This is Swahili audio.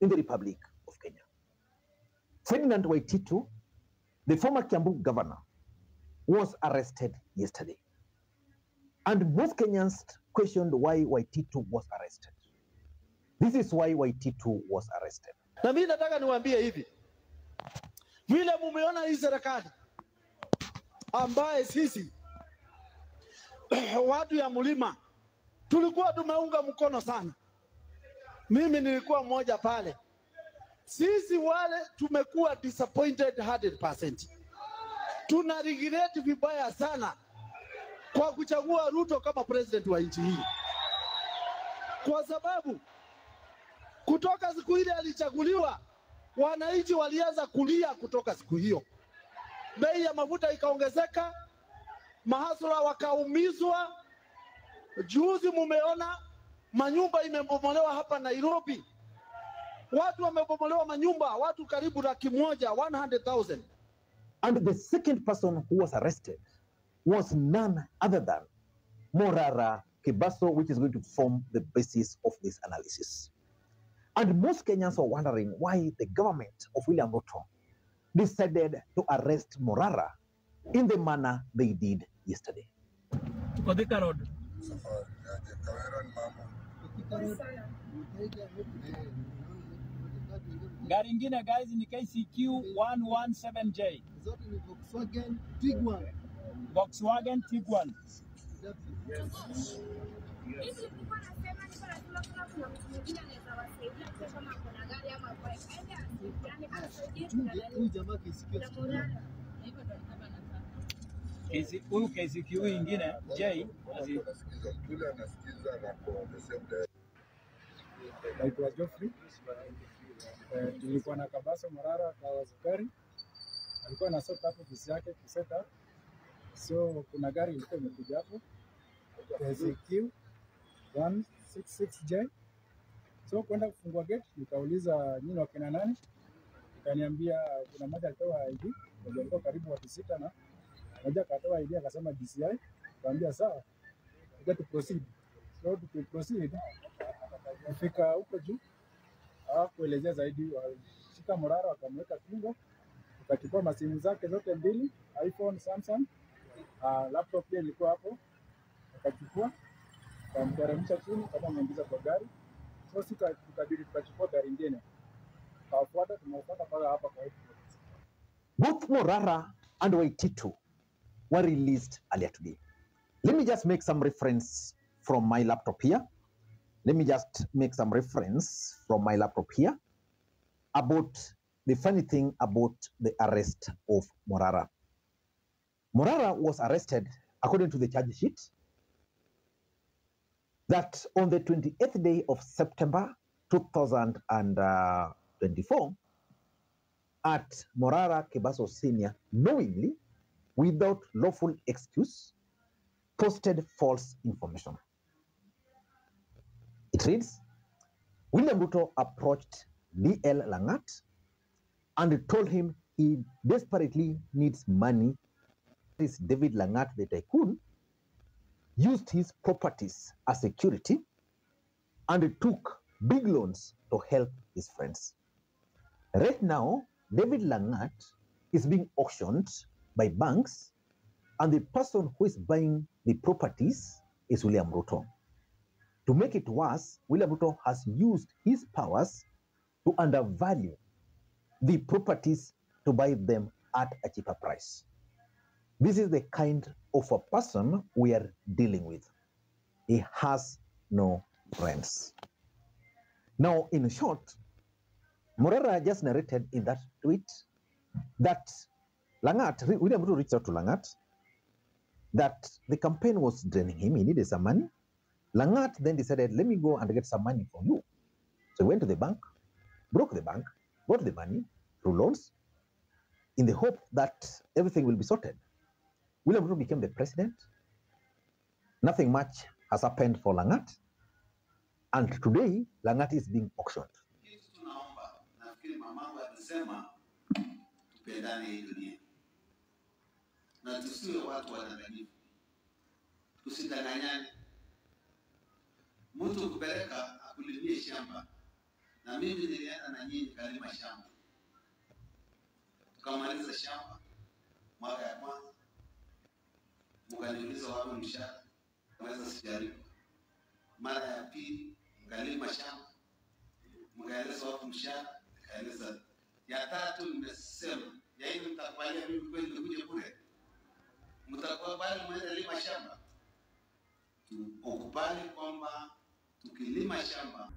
in the Republic of Kenya. Ferdinand Waititu, the former Kiambu governor, was arrested yesterday. And most Kenyans questioned why Waititu was arrested. This is why Waititu was arrested. Na mimi nataka niwaambie hivi. Vile mumeona hii serikali ambaye sisi watu ya mlima tulikuwa tumeunga mkono sana. Mimi nilikuwa mmoja pale. Sisi wale tumekuwa disappointed 100%. Tuna regret vibaya sana kwa kuchagua Ruto kama president wa nchi hii. Kwa sababu kutoka siku ile alichaguliwa, wananchi walianza kulia kutoka siku hiyo. Bei ya mafuta ikaongezeka, mahasura wakaumizwa. Juzi mumeona manyumba imebomolewa hapa Nairobi. Watu wamebomolewa manyumba, watu karibu 100,000. And the second person who was arrested was none other than Morara Kibaso, which is going to form the basis of this analysis. And most Kenyans are wondering why the government of William Ruto decided to arrest Morara in the manner they did yesterday. Gari ingine guys ni KCQ 117J. Zote ni Volkswagen Tiguan. Volkswagen Tiguan. Huyu KCQ ingine J naitwa Geoffrey. Tulikuwa na Kabaso Morara kwa askari. Alikuwa na sort hapo ofisi yake kuseta. So kuna gari ilikuwa imekuja hapo. KCQ 166J. So kwenda kufungua gate nikauliza nyinyi wakina nani? Akaniambia kuna mmoja alitoa ID, walikuwa karibu watu 6 na mmoja akatoa ID akasema DCI. Kaambia sawa. Get to proceed. So to proceed. Kufika huko juu kuelezea zaidi, shika Morara wakamweka kingo, ukachukua masimu zake zote mbili, iPhone, Samsung, laptop pia ilikuwa hapo, ukachukua kamteremsha chini kama ameingiza kwa gari. So tukabidi tukachukua gari nyingine, tumefuata paka hapa kwa hiyo. Both Morara and Waititu were released earlier today. Let me just make some reference from my laptop here. About the funny thing about the arrest of Morara. Morara was arrested, according to the charge sheet, that on the 28th day of September 2024, at Morara Kibaso Senior, knowingly, without lawful excuse, posted false information. It reads, William Ruto approached DL Langat and told him he desperately needs money. This David Langat, the tycoon, used his properties as security and took big loans to help his friends. Right now, David Langat is being auctioned by banks, and the person who is buying the properties is William Ruto. To make it worse, William Ruto has used his powers to undervalue the properties to buy them at a cheaper price. This is the kind of a person we are dealing with. He has no friends. Now, in short, Morara just narrated in that tweet that William Ruto reached out to Langat, that the campaign was draining him, he needed some money. Langat then decided, let me go and get some money from you. So he went to the bank, broke the bank, got the money through loans, in the hope that everything will be sorted. William Ruto became the president. Nothing much has happened for Langat. And today, Langat is being auctioned. Mtu kupeleka akulimie shamba Na mimi nilienda na nyinyi kalima shamba. Tukamaliza shamba mwaka ya kwanza. Mkaniuliza wapi mshahara? Mweza sijaribu. Mara ya pili mkalima shamba. Mkaeleza wapi mshahara? Kaeleza. Ya tatu nimesema, ya hii mtakubalia mimi kweli nikuje kule. Mtakubali mwende lima shamba. Ukubali kwamba tukilima shamba